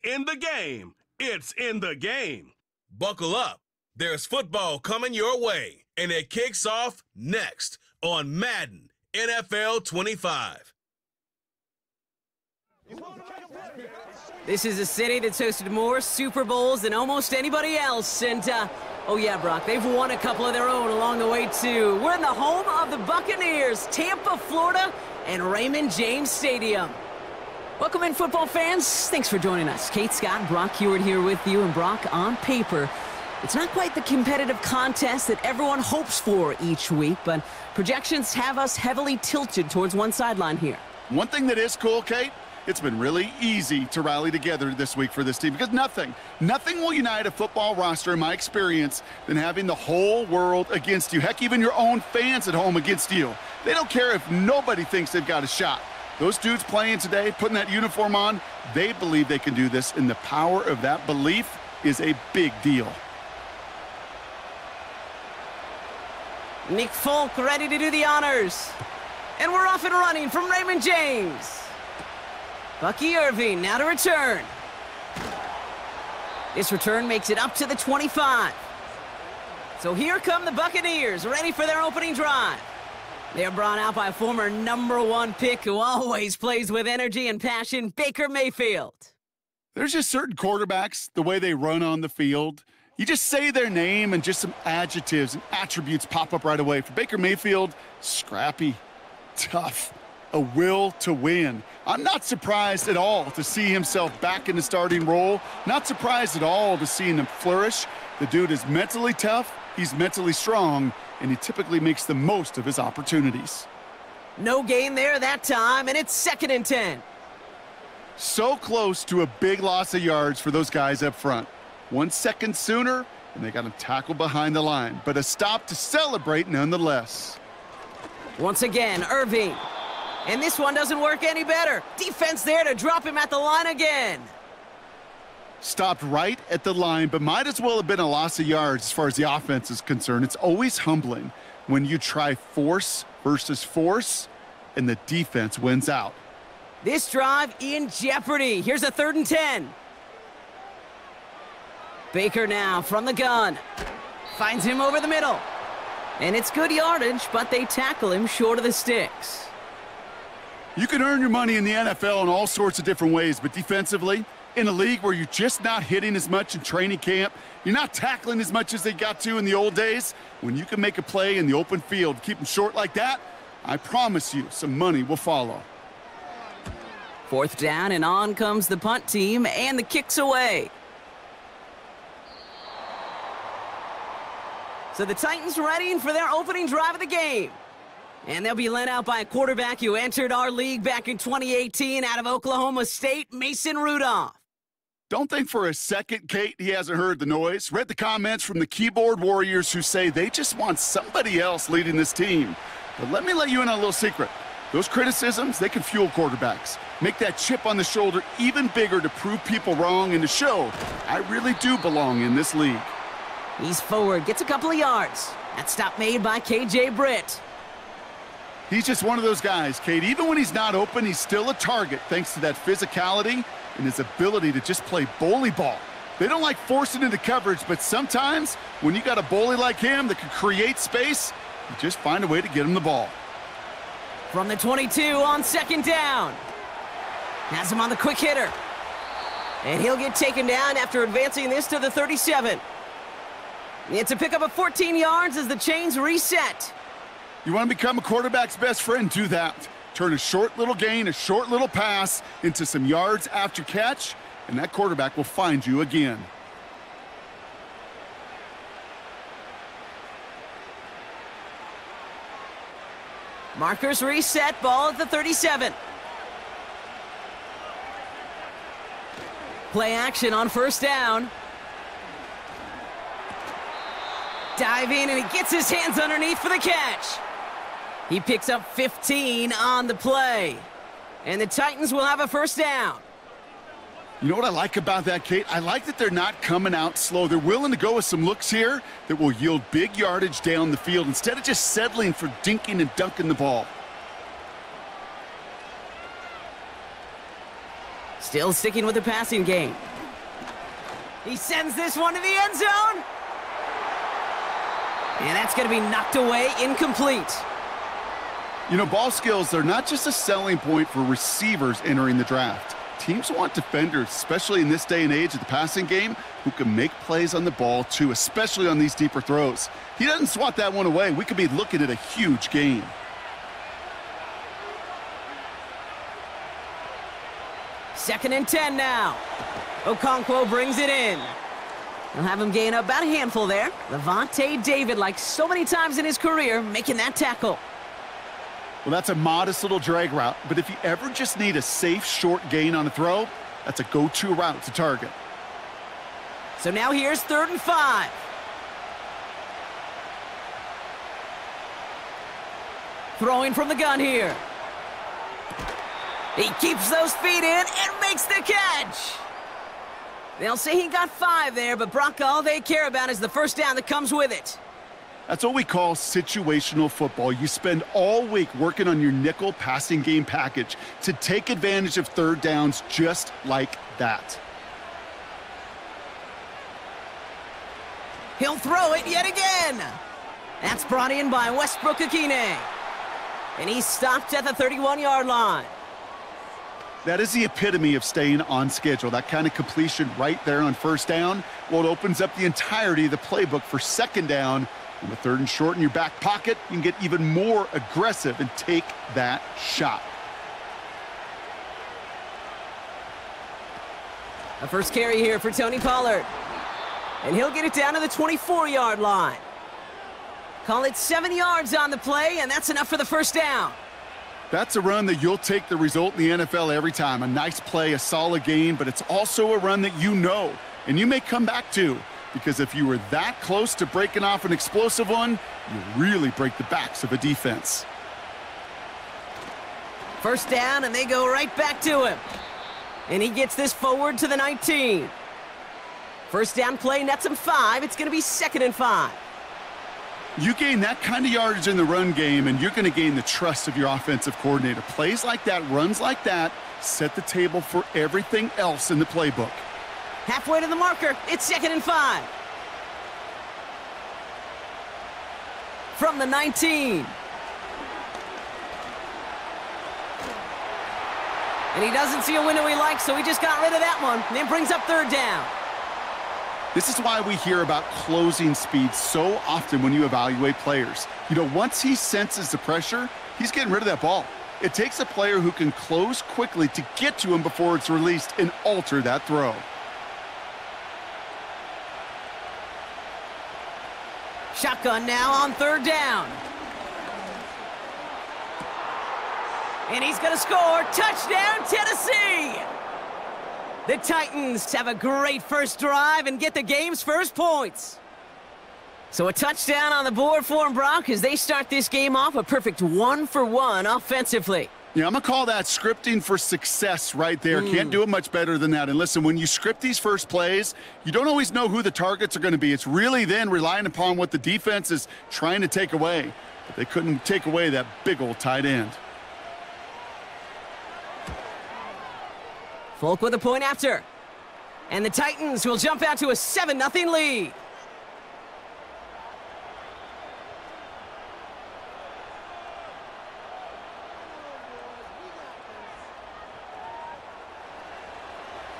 in the game. It's in the game. Buckle up. There's football coming your way, and it kicks off next on Madden NFL 25. This is a city that's hosted more Super Bowls than almost anybody else. And, oh yeah, Brock, they've won a couple of their own along the way, too. We're in the home of the Buccaneers, Tampa, Florida, and Raymond James Stadium. Welcome in, football fans. Thanks for joining us. Kate, Scott, Brock Hewitt here with you. And, Brock, on paper, it's not quite the competitive contest that everyone hopes for each week, but projections have us heavily tilted towards one sideline here. One thing that is cool, Kate, it's been really easy to rally together this week for this team because nothing will unite a football roster, in my experience, than having the whole world against you. Heck, even your own fans at home against you. They don't care if nobody thinks they've got a shot. Those dudes playing today, putting that uniform on, they believe they can do this, and the power of that belief is a big deal. Nick Folk ready to do the honors. And we're off and running from Raymond James. Bucky Irving now to return. This return makes it up to the 25. So here come the Buccaneers, ready for their opening drive. They're brought out by former #1 pick who always plays with energy and passion, Baker Mayfield. There's just certain quarterbacks, the way they run on the field. You just say their name and just some adjectives and attributes pop up right away. For Baker Mayfield, scrappy, tough, a will to win. I'm not surprised at all to see himself back in the starting role. Not surprised at all to see him flourish. The dude is mentally tough, he's mentally strong, and he typically makes the most of his opportunities. No gain there that time, and it's 2nd and 10. So close to a big loss of yards for those guys up front. 1 second sooner, and they got him tackled behind the line. But a stop to celebrate nonetheless. Once again, Irving. And this one doesn't work any better. Defense there to drop him at the line again. Stopped right at the line, but might as well have been a loss of yards as far as the offense is concerned. It's always humbling when you try force versus force, and the defense wins out. This drive in jeopardy. Here's a 3rd and 10. Baker now from the gun. Finds him over the middle. And it's good yardage, but they tackle him short of the sticks. You can earn your money in the NFL in all sorts of different ways, but defensively, in a league where you're just not hitting as much in training camp, you're not tackling as much as they got to in the old days, when you can make a play in the open field, keep them short like that, I promise you some money will follow. 4th down, and on comes the punt team, and the kick's away. So the Titans readying for their opening drive of the game. And they'll be led out by a quarterback who entered our league back in 2018 out of Oklahoma State, Mason Rudolph. Don't think for a second, Kate, he hasn't heard the noise. Read the comments from the keyboard warriors who say they just want somebody else leading this team. But let me let you in on a little secret. Those criticisms, they can fuel quarterbacks. Make that chip on the shoulder even bigger to prove people wrong and to show I really do belong in this league. He's forward, gets a couple of yards. That stop made by KJ Britt. He's just one of those guys, Kate. Even when he's not open, he's still a target thanks to that physicality and his ability to just play bully ball. They don't like forcing into coverage, but sometimes when you got a bully like him that can create space, you just find a way to get him the ball. From the 22 on 2nd down. Has him on the quick hitter. And he'll get taken down after advancing this to the 37. It's a pickup of 14 yards as the chains reset. You want to become a quarterback's best friend? Do that. Turn a short little gain, a short little pass into some yards after catch, and that quarterback will find you again. Markers reset, ball at the 37. Play action on 1st down. Dive in, and he gets his hands underneath for the catch. He picks up 15 on the play. And the Titans will have a 1st down. You know what I like about that, Kate? I like that they're not coming out slow. They're willing to go with some looks here that will yield big yardage down the field instead of just settling for dinking and dunking the ball. Still sticking with the passing game. He sends this one to the end zone. And that's going to be knocked away, incomplete. You know, ball skills are not just a selling point for receivers entering the draft. Teams want defenders, especially in this day and age of the passing game, who can make plays on the ball too, especially on these deeper throws. He doesn't swat that one away. We could be looking at a huge gain. Second and 10 now. Okonkwo brings it in. He'll have him gain about a handful there. Levante David, like so many times in his career, making that tackle. Well, that's a modest little drag route, but if you ever just need a safe, short gain on a throw, that's a go-to route to target. So now here's 3rd and 5. Throwing from the gun here. He keeps those feet in and makes the catch. They'll say he got 5 there, but Brock, all they care about is the first down that comes with it. That's what we call situational football. You spend all week working on your nickel passing game package to take advantage of 3rd downs just like that. He'll throw it yet again. That's brought in by Westbrook-Akine. And he's stopped at the 31-yard line. That is the epitome of staying on schedule. That kind of completion right there on 1st down. Well, it opens up the entirety of the playbook for 2nd down. And with 3rd and short in your back pocket, you can get even more aggressive and take that shot. A first carry here for Tony Pollard. And he'll get it down to the 24-yard line. Call it 7 yards on the play, and that's enough for the first down. That's a run that you'll take the result in the NFL every time. A nice play, a solid gain, but it's also a run that you know, and you may come back to. Because if you were that close to breaking off an explosive one, you really break the backs of a defense. First down, and they go right back to him. And he gets this forward to the 19. First down play nets him 5. It's going to be 2nd and 5. You gain that kind of yardage in the run game, and you're going to gain the trust of your offensive coordinator. Plays like that, runs like that, set the table for everything else in the playbook. Halfway to the marker, it's 2nd and 5. From the 19. And he doesn't see a window he likes, so he just got rid of that one. And then brings up 3rd down. This is why we hear about closing speed so often when you evaluate players. You know, once he senses the pressure, he's getting rid of that ball. It takes a player who can close quickly to get to him before it's released and alter that throw. Shotgun now on 3rd down. And he's going to score. Touchdown, Tennessee! The Titans have a great first drive and get the game's first points. So a touchdown on the board for them, Brock, as they start this game off a perfect 1-for-1 offensively. Yeah, I'm going to call that scripting for success right there. Can't do it much better than that. And listen, when you script these first plays, you don't always know who the targets are going to be. It's really then relying upon what the defense is trying to take away. But they couldn't take away that big old tight end. Folk with a point after. And the Titans will jump out to a 7-0 lead.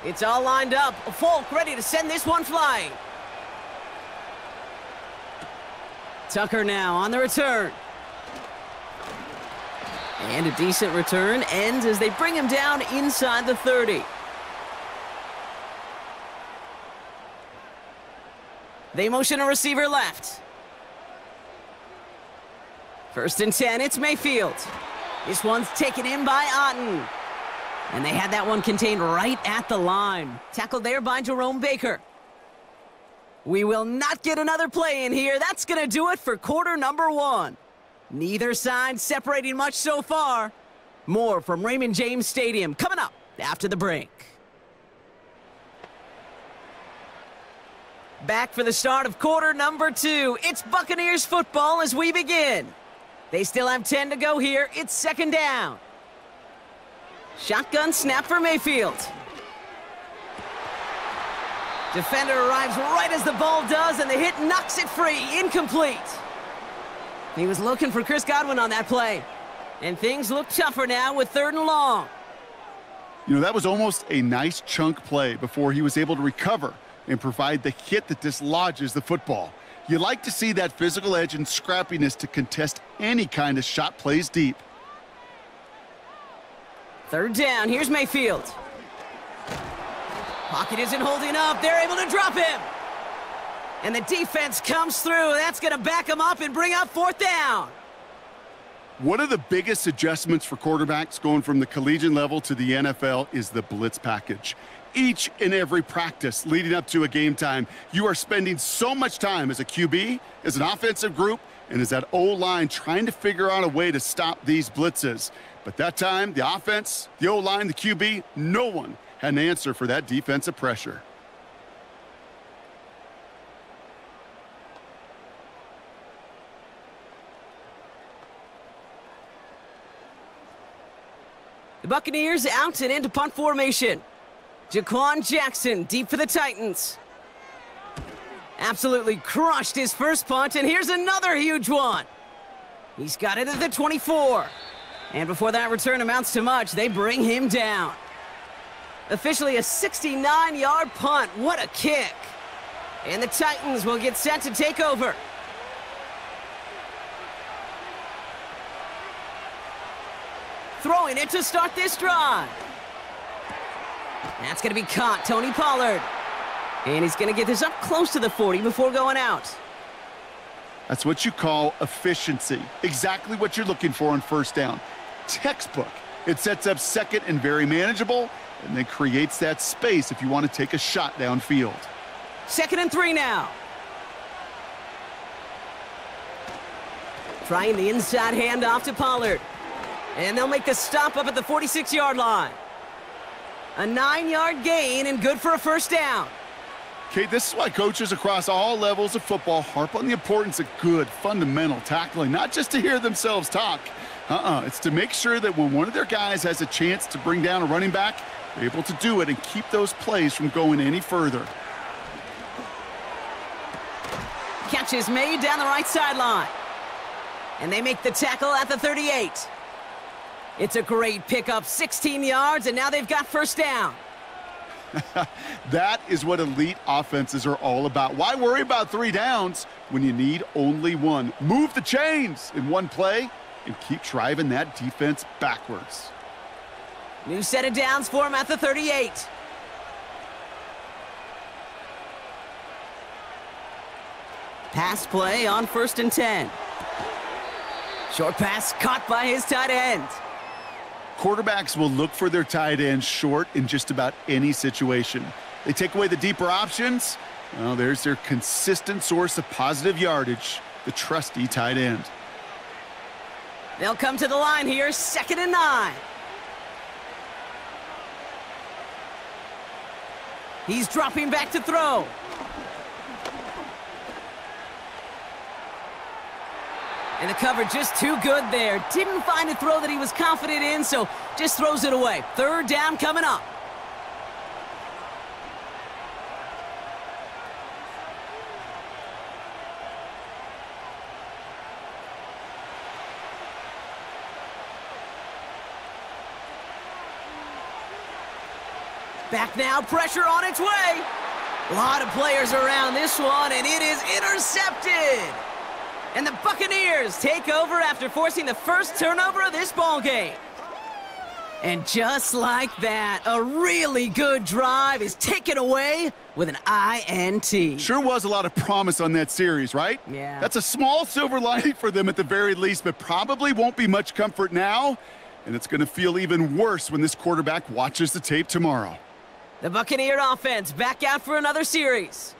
It's all lined up. Folk ready to send this one flying. Tucker now on the return. And a decent return ends as they bring him down inside the 30. They motion a receiver left. 1st and 10, it's Mayfield. This one's taken in by Otten. And they had that one contained right at the line. Tackled there by Jerome Baker. We will not get another play in here. That's going to do it for quarter number 1. Neither side separating much so far. More from Raymond James Stadium coming up after the break. Back for the start of quarter number 2. It's Buccaneers football as we begin. They still have 10 to go here. It's 2nd down. Shotgun snap for Mayfield. Defender arrives right as the ball does, and the hit knocks it free. Incomplete. He was looking for Chris Godwin on that play. And things look tougher now with 3rd and long. You know, that was almost a nice chunk play before he was able to recover and provide the hit that dislodges the football. You like to see that physical edge and scrappiness to contest any kind of shot plays deep. 3rd down. Here's Mayfield. Pocket isn't holding up. They're able to drop him. And the defense comes through. That's going to back him up and bring up 4th down. One of the biggest adjustments for quarterbacks going from the collegiate level to the NFL is the blitz package. Each and every practice leading up to a game time, you are spending so much time as a QB, as an offensive group, and as that O-line trying to figure out a way to stop these blitzes. But that time, the offense, the O-line, the QB, no one had an answer for that defensive pressure. The Buccaneers out and into punt formation. Jaquan Jackson deep for the Titans. Absolutely crushed his first punt, and here's another huge one. He's got it at the 24. And before that return amounts to much, they bring him down. Officially a 69-yard punt. What a kick. And the Titans will get set to take over. Throwing it to start this drive. That's going to be caught, Tony Pollard. And he's going to get this up close to the 40 before going out. That's what you call efficiency. Exactly what you're looking for on 1st down. Textbook. It sets up 2nd and very manageable, and then creates that space if you want to take a shot downfield. 2nd and 3 now. Trying the inside handoff to Pollard. And they'll make the stop up at the 46-yard line. A 9-yard gain and good for a 1st down. Okay, this is why coaches across all levels of football harp on the importance of good, fundamental tackling, not just to hear themselves talk. It's to make sure that when one of their guys has a chance to bring down a running back, they're able to do it and keep those plays from going any further. Catch is made down the right sideline. And they make the tackle at the 38. It's a great pickup, 16 yards, and now they've got 1st down. That is what elite offenses are all about. Why worry about 3 downs when you need only 1? Move the chains in one play and keep driving that defense backwards. New set of downs for him at the 38. Pass play on 1st and 10. Short pass caught by his tight end. Quarterbacks will look for their tight end short in just about any situation. They take away the deeper options. Well, there's their consistent source of positive yardage, the trusty tight end. They'll come to the line here, 2nd and 9. He's dropping back to throw. And the coverage just too good there. Didn't find a throw that he was confident in, so just throws it away. 3rd down coming up. Back now, pressure on its way. A lot of players around this one, and it is intercepted. And the Buccaneers take over after forcing the first turnover of this ballgame. And just like that, a really good drive is taken away with an INT. Sure was a lot of promise on that series, right? Yeah. That's a small silver lining for them at the very least, but probably won't be much comfort now. And it's going to feel even worse when this quarterback watches the tape tomorrow. The Buccaneer offense back out for another series.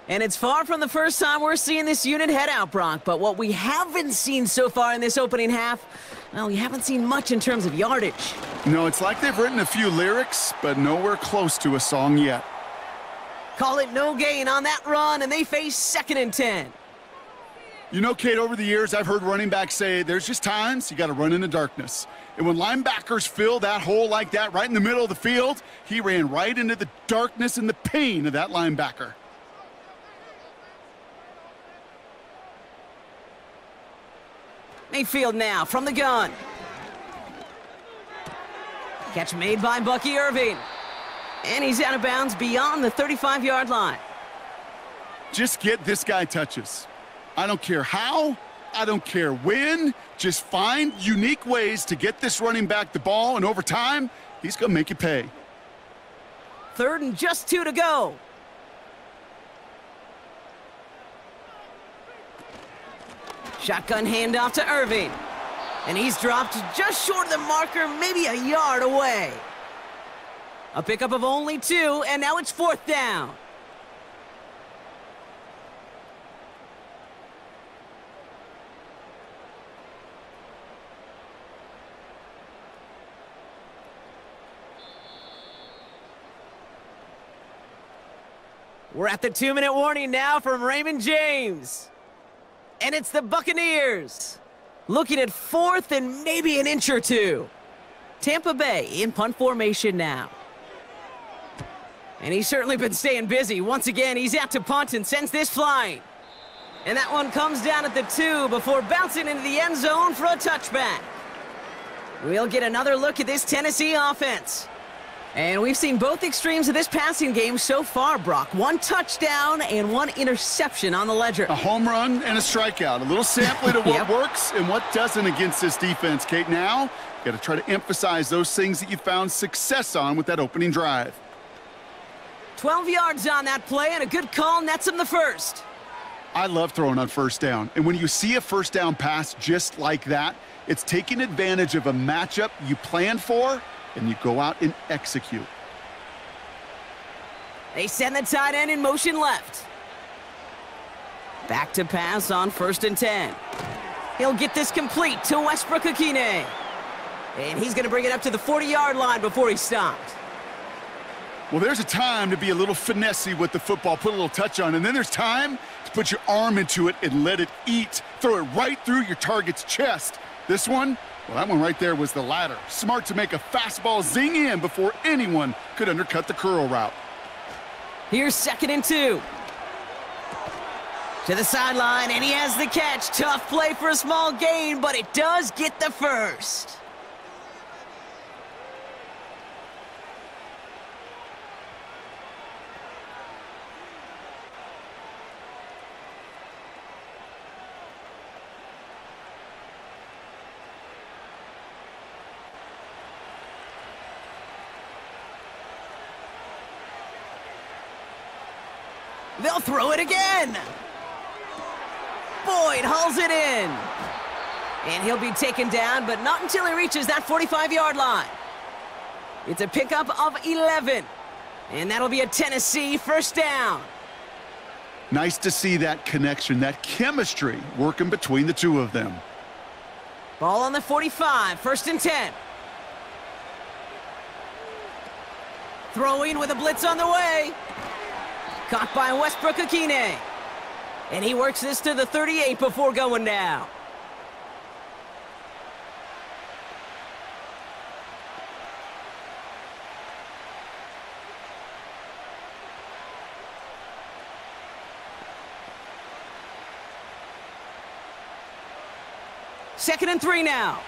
And it's far from the first time we're seeing this unit head out, Brock. But what we haven't seen so far in this opening half, well, we haven't seen much in terms of yardage. No, it's like they've written a few lyrics, but nowhere close to a song yet. Call it no gain on that run, and they face 2nd and 10. You know, Kate, over the years, I've heard running backs say there's just times you got to run in the darkness. And when linebackers fill that hole like that right in the middle of the field, he ran right into the darkness and the pain of that linebacker. Mayfield now from the gun. Catch made by Bucky Irving. And he's out of bounds beyond the 35-yard line. Just get this guy touches. I don't care how, I don't care when. Just find unique ways to get this running back the ball, and over time, he's going to make you pay. 3rd and just 2 to go. Shotgun handoff to Irving. And he's dropped just short of the marker, maybe a yard away. A pickup of only 2, and now it's 4th down. We're at the 2-minute warning now from Raymond James. And it's the Buccaneers. Looking at 4th and maybe an inch or 2. Tampa Bay in punt formation now. And he's certainly been staying busy. Once again, he's out to punt and sends this flying. And that one comes down at the 2 before bouncing into the end zone for a touchback. We'll get another look at this Tennessee offense. And we've seen both extremes of this passing game so far, Brock. 1 touchdown and 1 interception on the ledger. A home run and a strikeout. A little sampling of what works and what doesn't against this defense, Kate. Now, you got to try to emphasize those things that you found success on with that opening drive. 12 yards on that play, and a good call nets him the first. I love throwing on 1st down. And when you see a 1st down pass just like that, it's taking advantage of a matchup you planned for, and you go out and execute. They send the tight end in motion left. Back to pass on 1st and 10. He'll get this complete to Westbrook-Akine. And he's going to bring it up to the 40-yard line before he stopped. Well, there's a time to be a little finessey with the football, put a little touch on, and then there's time to put your arm into it and let it eat. Throw it right through your target's chest. This one, well, that one right there was the latter. Smart to make a fastball zing in before anyone could undercut the curl route. Here's 2nd and 2. To the sideline, and he has the catch. Tough play for a small gain, but it does get the first. They'll throw it again. Boyd hauls it in. And he'll be taken down, but not until he reaches that 45-yard line. It's a pickup of 11. And that'll be a Tennessee 1st down. Nice to see that connection, that chemistry working between the two of them. Ball on the 45, 1st and 10. Throwing with a blitz on the way. Caught by Westbrook-Akine. And he works this to the 38 before going down. Second and 3 now.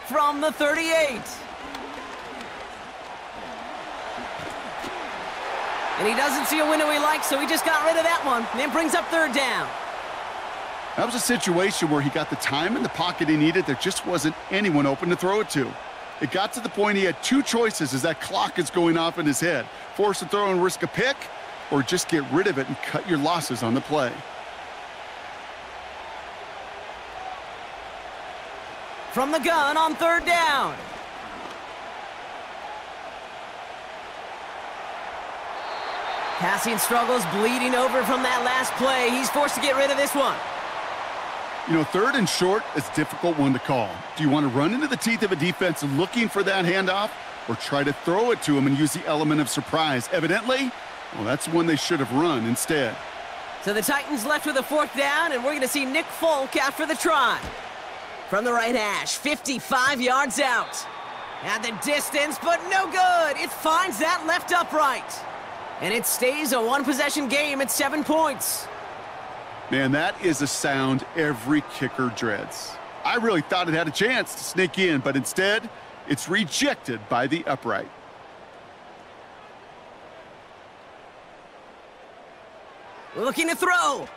From the 38. And he doesn't see a window he likes, so he just got rid of that one. And then brings up 3rd down. That was a situation where he got the time in the pocket he needed. There just wasn't anyone open to throw it to. It got to the point he had 2 choices as that clock is going off in his head. Force a throw and risk a pick, or just get rid of it and cut your losses on the play. From the gun on 3rd down. Passing struggles bleeding over from that last play. He's forced to get rid of this one. You know, 3rd and short is a difficult one to call. Do you want to run into the teeth of a defense looking for that handoff, or try to throw it to him and use the element of surprise? Evidently, Well, that's one they should have run instead. So the Titans left with a 4th down, and we're going to see Nick Folk after the try. From the right hash, 55 yards out. At the distance, but no good. It finds that left upright. And it stays a one-possession game at 7 points. Man, that is a sound every kicker dreads. I really thought it had a chance to sneak in, but instead, it's rejected by the upright. Looking to throw.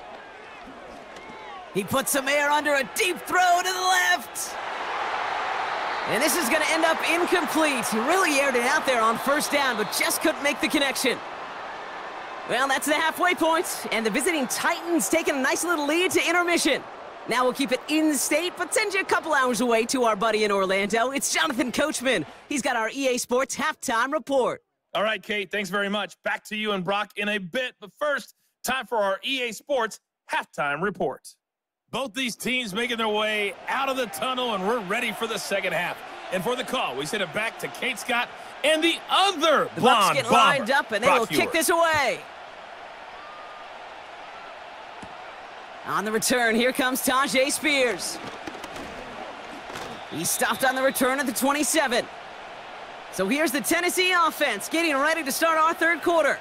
He puts some air under a deep throw to the left. And this is going to end up incomplete. He really aired it out there on 1st down, but just couldn't make the connection. Well, that's the halfway point, and the visiting Titans taking a nice little lead to intermission. Now we'll keep it in-state, but send you a couple hours away to our buddy in Orlando. It's Jonathan Coachman. He's got our EA Sports Halftime Report. All right, Kate, thanks very much. Back to you and Brock in a bit, but first, time for our EA Sports Halftime Report. Both these teams making their way out of the tunnel, and we're ready for the second half. And for the call, we send it back to Kate Scott and the other The Bucs blonde get bomber, lined up, and they Brock will kick Huard. this away. On the return, here comes Tajay Spears. He stopped on the return at the 27. So here's the Tennessee offense getting ready to start our 3rd quarter.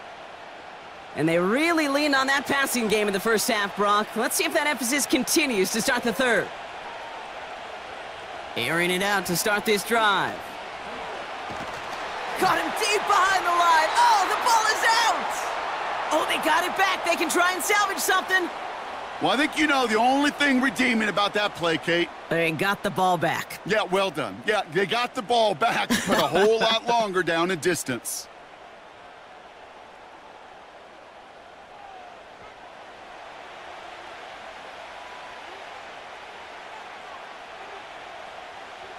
And they really leaned on that passing game in the first half, Brock. Let's see if that emphasis continues to start the 3rd. Airing it out to start this drive. Caught him deep behind the line. Oh, the ball is out! Oh, they got it back. They can try and salvage something. Well, I think you know the only thing redeeming about that play, Kate. They got the ball back. Yeah, well done. Yeah, they got the ball back, but a whole lot longer down in distance.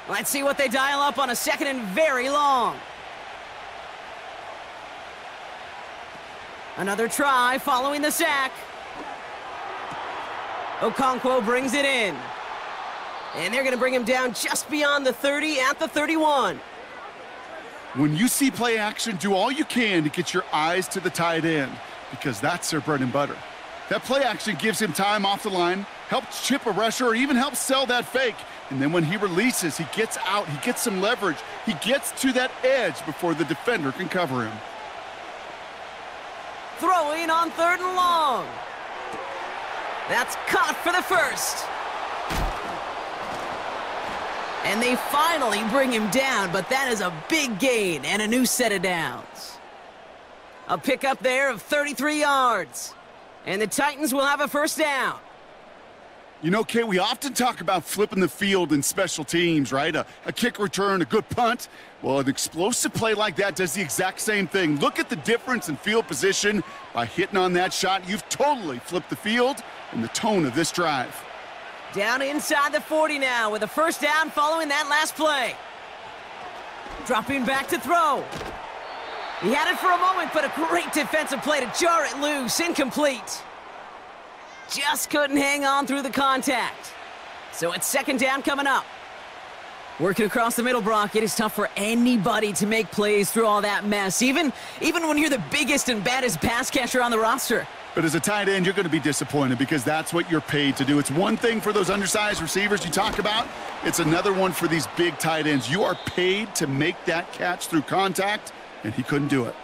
Let's see what they dial up on a 2nd and very long. Another try following the sack. Okonkwo brings it in. And they're going to bring him down just beyond the 30 at the 31. When you see play action, do all you can to get your eyes to the tight end, because that's their bread and butter. That play action gives him time off the line, helps chip a rusher, or even helps sell that fake. And then when he releases, he gets out, he gets some leverage. He gets to that edge before the defender can cover him. Throwing on 3rd and long. That's caught for the 1st. And they finally bring him down, but that is a big gain and a new set of downs. A pickup there of 33 yards. And the Titans will have a 1st down. You know, Kate, we often talk about flipping the field in special teams, right? A kick return, a good punt. Well, an explosive play like that does the exact same thing. Look at the difference in field position. By hitting on that shot, you've totally flipped the field and the tone of this drive. Down inside the 40 now with a 1st down following that last play. Dropping back to throw. He had it for a moment, but a great defensive play to jar it loose. Incomplete. Just couldn't hang on through the contact. So it's 2nd down coming up. Working across the middle, Brock, it is tough for anybody to make plays through all that mess, even when you're the biggest and baddest pass catcher on the roster. But as a tight end, you're going to be disappointed because that's what you're paid to do. It's one thing for those undersized receivers you talk about. It's another one for these big tight ends. You are paid to make that catch through contact, and he couldn't do it.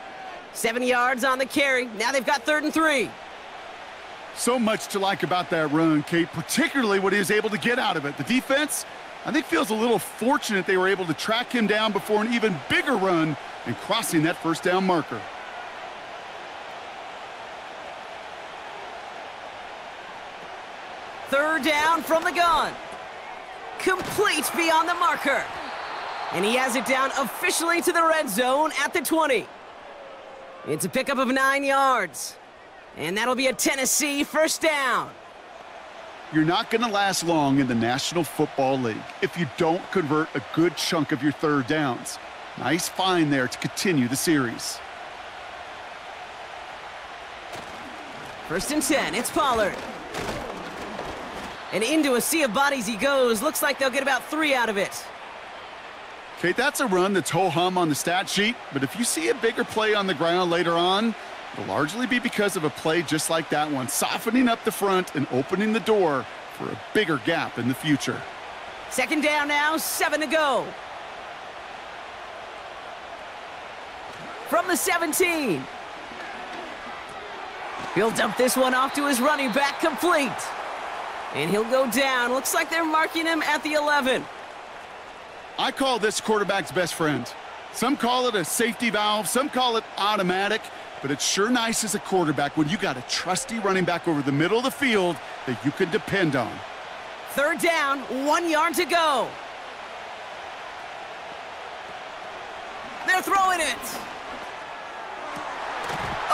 7 yards on the carry. Now they've got 3rd and 3. So much to like about that run, Kate, particularly what he was able to get out of it. The defense, I think, feels a little fortunate they were able to track him down before an even bigger run and crossing that 1st down marker. Third down from the gun. Complete beyond the marker. And he has it down officially to the red zone at the 20. It's a pickup of 9 yards. And that'll be a Tennessee 1st down. You're not going to last long in the National Football League if you don't convert a good chunk of your 3rd downs. Nice find there to continue the series. 1st and 10, it's Pollard. And into a sea of bodies he goes. Looks like they'll get about 3 out of it. Kate, that's a run that's ho-hum on the stat sheet, but if you see a bigger play on the ground later on, It'll largely be because of a play just like that one, softening up the front and opening the door for a bigger gap in the future. Second down now, 7 to go. From the 17. He'll dump this one off to his running back, complete. And he'll go down. Looks like they're marking him at the 11. I call this quarterback's best friend. Some call it a safety valve, some call it automatic, but it's sure nice as a quarterback when you got a trusty running back over the middle of the field that you can depend on. Third down, 1 yard to go. They're throwing it.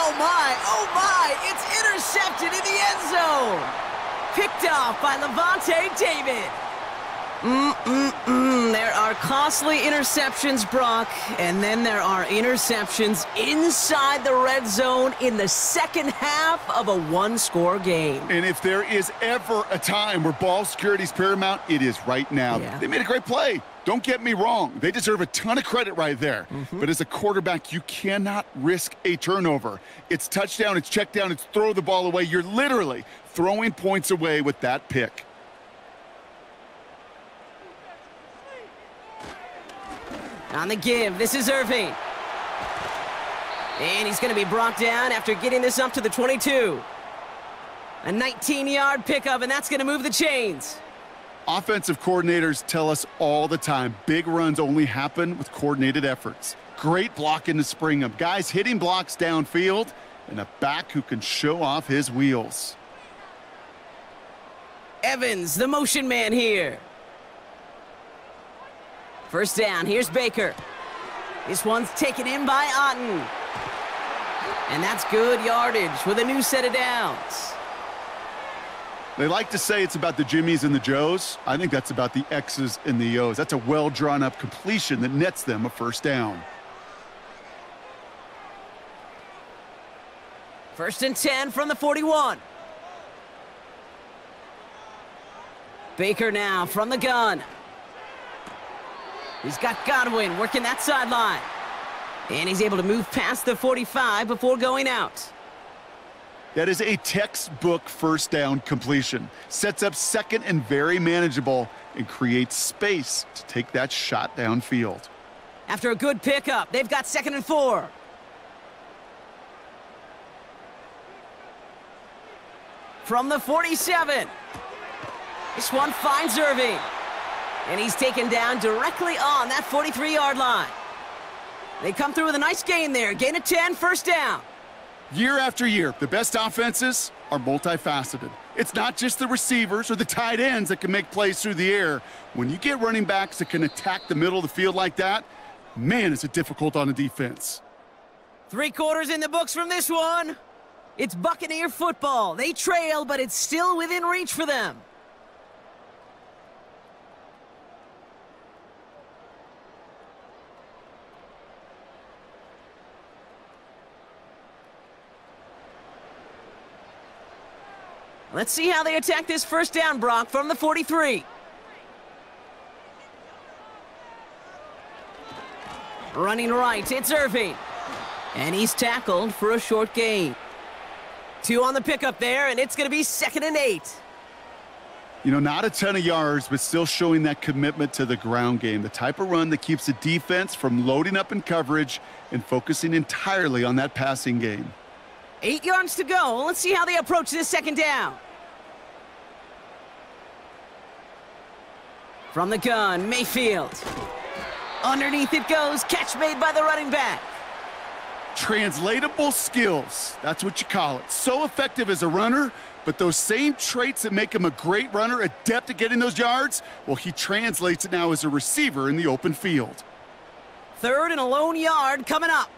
Oh my, it's intercepted in the end zone. Picked off by Levante David. There are costly interceptions, Brock, and then there are interceptions inside the red zone in the second half of a one-score game. And if there is ever a time where ball security is paramount, it is right now. Yeah. They made a great play. Don't get me wrong. They deserve a ton of credit right there. But as a quarterback, you cannot risk a turnover. It's touchdown, it's check down, it's throw the ball away. You're literally throwing points away with that pick. On the give, this is Irving. And he's going to be brought down after getting this up to the 22. A 19-yard pickup, and that's going to move the chains. Offensive coordinators tell us all the time, big runs only happen with coordinated efforts. Great blocking to spring them. Guys hitting blocks downfield, and a back who can show off his wheels. Evans, the motion man here. First down, here's Baker. This one's taken in by Otten. And that's good yardage with a new set of downs. They like to say it's about the Jimmies and the Joes. I think that's about the X's and the O's. That's a well-drawn-up completion that nets them a first down. First and 10 from the 41. Baker now from the gun. He's got Godwin working that sideline. And he's able to move past the 45 before going out. That is a textbook first down completion. Sets up second and very manageable and creates space to take that shot downfield. After a good pickup, they've got 2nd and 4. From the 47. This one finds Irving. And he's taken down directly on that 43-yard line. They come through with a nice gain there. Gain of 10, first down. Year after year, the best offenses are multifaceted. It's not just the receivers or the tight ends that can make plays through the air. When you get running backs that can attack the middle of the field like that, man, is it difficult on a defense. 3 quarters in the books from this one. It's Buccaneer football. They trail, but it's still within reach for them. Let's see how they attack this first down, Brock, from the 43. Running right, it's Irving. And he's tackled for a short gain. 2 on the pickup there, and it's going to be 2nd and 8. You know, not a ton of yards, but still showing that commitment to the ground game. The type of run that keeps the defense from loading up in coverage and focusing entirely on that passing game. 8 yards to go. Let's see how they approach this second down. From the gun, Mayfield. Underneath it goes. Catch made by the running back. Translatable skills. That's what you call it. So effective as a runner, but those same traits that make him a great runner, adept at getting those yards, well, he translates it now as a receiver in the open field. 3rd and a lone yard coming up.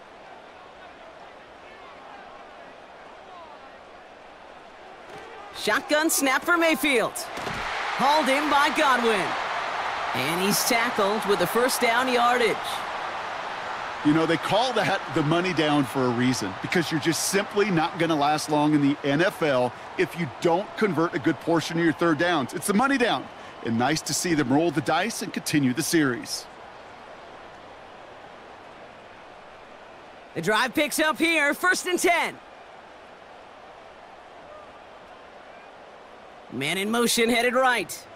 Shotgun snap for Mayfield. Hauled in by Godwin. And he's tackled with the first down yardage. You know, they call that the money down for a reason, because you're just simply not going to last long in the NFL if you don't convert a good portion of your third downs. It's the money down. And nice to see them roll the dice and continue the series. The drive picks up here, 1st and 10. Man in motion, headed right.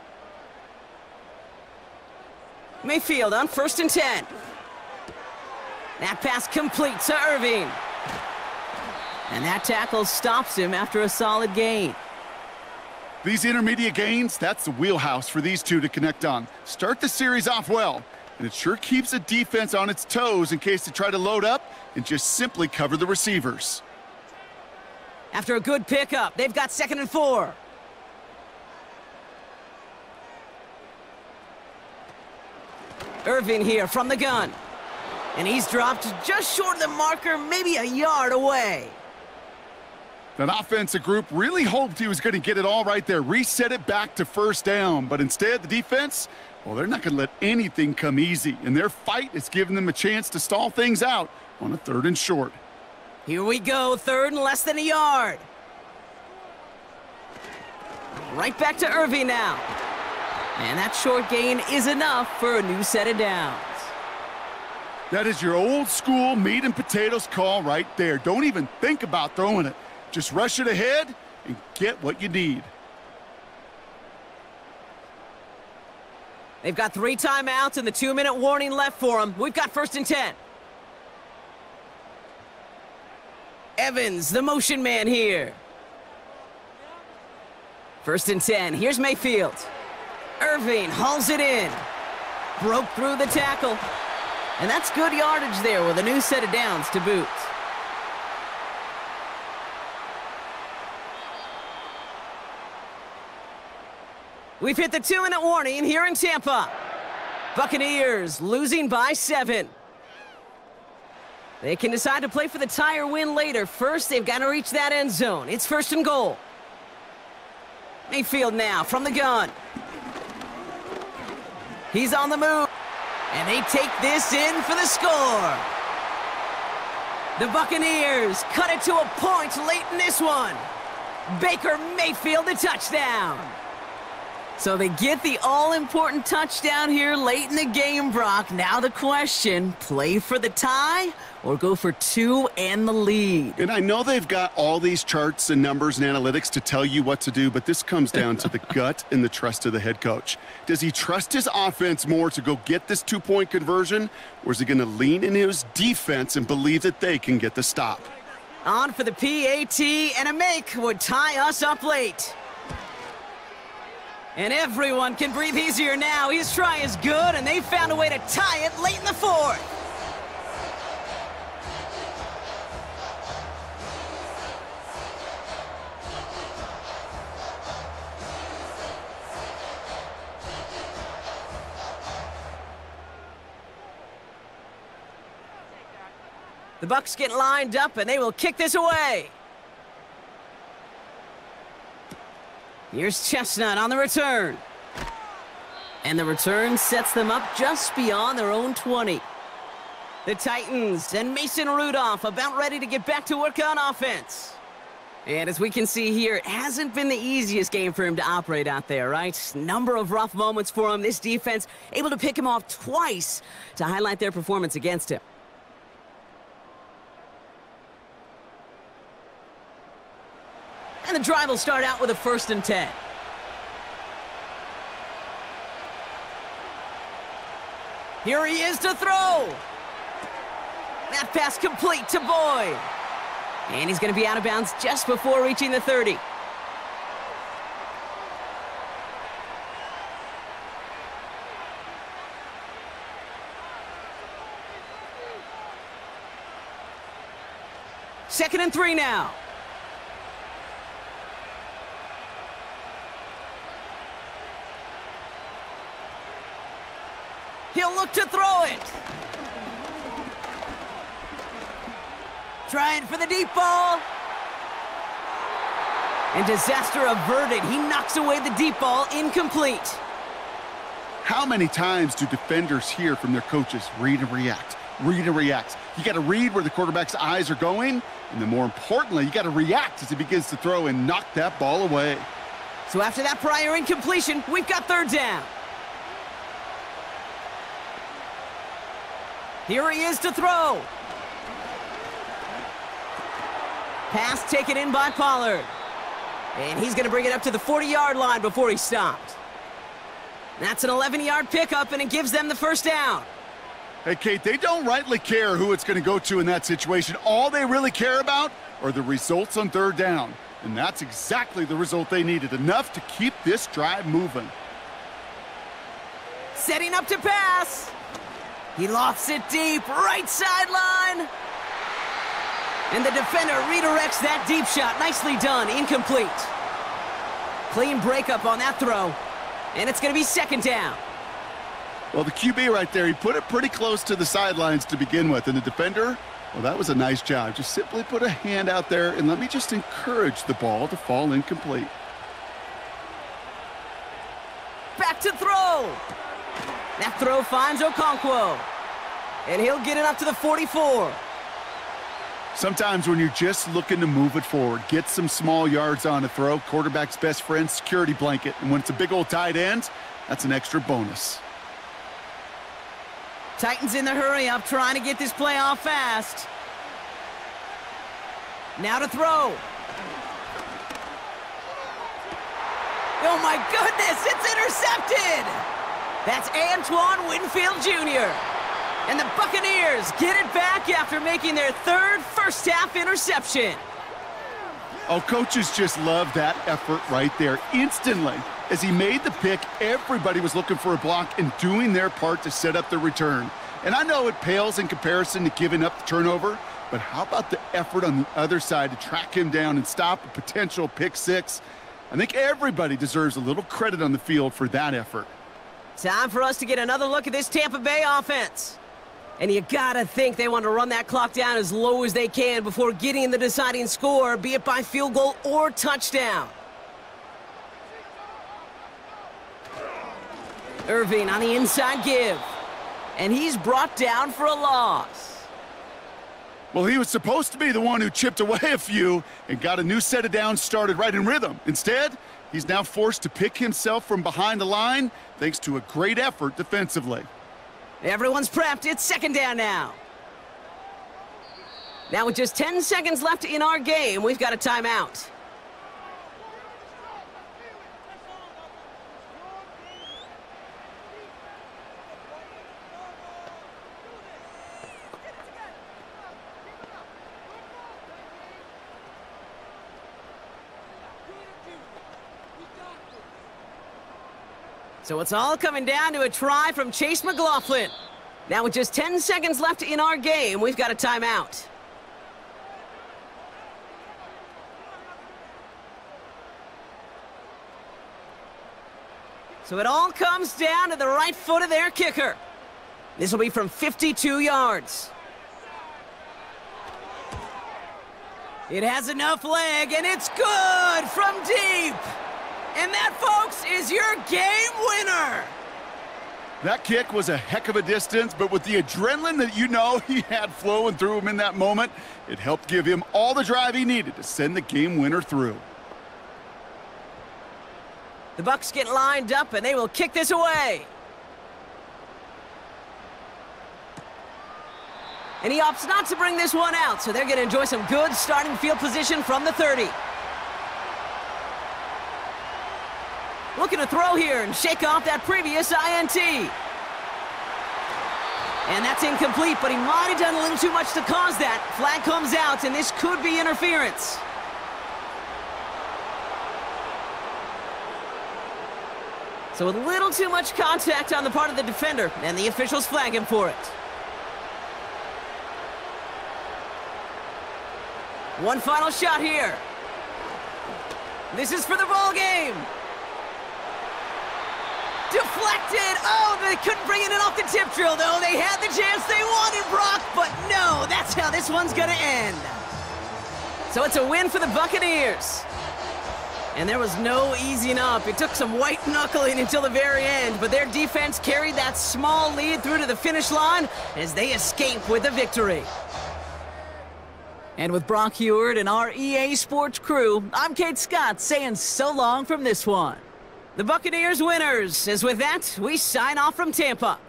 Mayfield on 1st and 10. That pass complete to Irving. And that tackle stops him after a solid gain. These intermediate gains, that's the wheelhouse for these two to connect on. Start the series off well, and it sure keeps the defense on its toes in case they try to load up and just simply cover the receivers. After a good pickup, they've got 2nd and 4. Irving here from the gun. And he's dropped just short of the marker, maybe a yard away. That offensive group really hoped he was going to get it all right there, reset it back to 1st down. But instead, the defense, well, they're not going to let anything come easy. And their fight is giving them a chance to stall things out on a 3rd and short. Here we go, 3rd and less than a yard. Right back to Irving now. And that short gain is enough for a new set of downs. That is your old school meat and potatoes call right there. Don't even think about throwing it. Just rush it ahead and get what you need. They've got 3 timeouts and the 2-minute warning left for them. We've got 1st and 10. Evans, the motion man here. 1st and 10. Here's Mayfield. Irving hauls it in. Broke through the tackle. And that's good yardage there with a new set of downs to boot. We've hit the 2-minute warning here in Tampa. Buccaneers losing by 7. They can decide to play for the tie or win later. First, they've got to reach that end zone. It's 1st and goal. Mayfield now from the gun. He's on the move. And they take this in for the score. The Buccaneers cut it to a point late in this one. Baker Mayfield, the touchdown. So they get the all-important touchdown here late in the game, Brock. Now the question, play for the tie or go for 2 and the lead? And I know they've got all these charts and numbers and analytics to tell you what to do, but this comes down to the gut and the trust of the head coach. Does he trust his offense more to go get this 2-point conversion, or is he going to lean into his defense and believe that they can get the stop? On for the PAT, and a make would tie us up late. And everyone can breathe easier now. His try is good, and they found a way to tie it late in the 4th. The Bucs get lined up, and they will kick this away. Here's Chestnut on the return. And the return sets them up just beyond their own 20. The Titans and Mason Rudolph about ready to get back to work on offense. And as we can see here, it hasn't been the easiest game for him to operate out there, right? Number of rough moments for him. This defense able to pick him off twice to highlight their performance against him. And the drive will start out with a 1st and 10. Here he is to throw. That pass complete to Boyd. And he's going to be out of bounds just before reaching the 30. Second and 3 now. He'll look to throw it. Trying for the deep ball. And disaster averted. He knocks away the deep ball, incomplete. How many times do defenders hear from their coaches, read and react, read and react? You got to read where the quarterback's eyes are going, and then more importantly, you got to react as he begins to throw and knock that ball away. So after that prior incompletion, we've got 3rd down. Here he is to throw. Pass taken in by Pollard. And he's going to bring it up to the 40-yard line before he stopped. That's an 11-yard pickup, and it gives them the first down. Hey, Kate, they don't rightly care who it's going to go to in that situation. All they really care about are the results on third down. And that's exactly the result they needed, enough to keep this drive moving. Setting up to pass. He lofts it deep, right sideline. And the defender redirects that deep shot. Nicely done, incomplete. Clean breakup on that throw. And it's going to be second down. Well, the QB right there, he put it pretty close to the sidelines to begin with. And the defender, well, that was a nice job. Just simply put a hand out there and let me just encourage the ball to fall incomplete. Back to throw. That throw finds Okonkwo. And he'll get it up to the 44. Sometimes when you're just looking to move it forward, get some small yards on a throw, quarterback's best friend, security blanket. And when it's a big old tight end, that's an extra bonus. Titans in the hurry up, trying to get this play off fast. Now to throw. Oh my goodness, it's intercepted! That's Antoine Winfield Jr. And the Buccaneers get it back after making their third first-half interception. Oh, coaches just love that effort right there. Instantly, as he made the pick, everybody was looking for a block and doing their part to set up the return. And I know it pales in comparison to giving up the turnover, but how about the effort on the other side to track him down and stop a potential pick six? I think everybody deserves a little credit on the field for that effort. Time for us to get another look at this Tampa Bay offense. And you gotta think they want to run that clock down as low as they can before getting the deciding score, be it by field goal or touchdown. Irving on the inside give. And he's brought down for a loss. Well, he was supposed to be the one who chipped away a few and got a new set of downs started right in rhythm. Instead, he's now forced to pick himself from behind the line thanks to a great effort defensively. Everyone's prepped. It's second down now. Now with just 10 seconds left in our game, we've got a timeout. So it's all coming down to a try from Chase McLaughlin. Now with just 10 seconds left in our game, we've got a timeout. So it all comes down to the right foot of their kicker. This will be from 52 yards. It has enough leg, and it's good from deep. And that, folks, is your game winner. That kick was a heck of a distance, but with the adrenaline that you know he had flowing through him in that moment, it helped give him all the drive he needed to send the game winner through. The Bucs get lined up, and they will kick this away. And he opts not to bring this one out, so they're going to enjoy some good starting field position from the 30. Looking to throw here and shake off that previous INT. And that's incomplete, but he might have done a little too much to cause that. Flag comes out, and this could be interference. So a little too much contact on the part of the defender, and the officials flag him for it. One final shot here. This is for the ball game. Deflected! Oh, they couldn't bring it in off the tip drill, though. They had the chance they wanted, Brock, but no, that's how this one's gonna end. So it's a win for the Buccaneers. And there was no easing up. It took some white knuckling until the very end, but their defense carried that small lead through to the finish line as they escape with a victory. And with Brock Heward and our EA Sports crew, I'm Kate Scott saying so long from this one. The Buccaneers winners, as with that, we sign off from Tampa.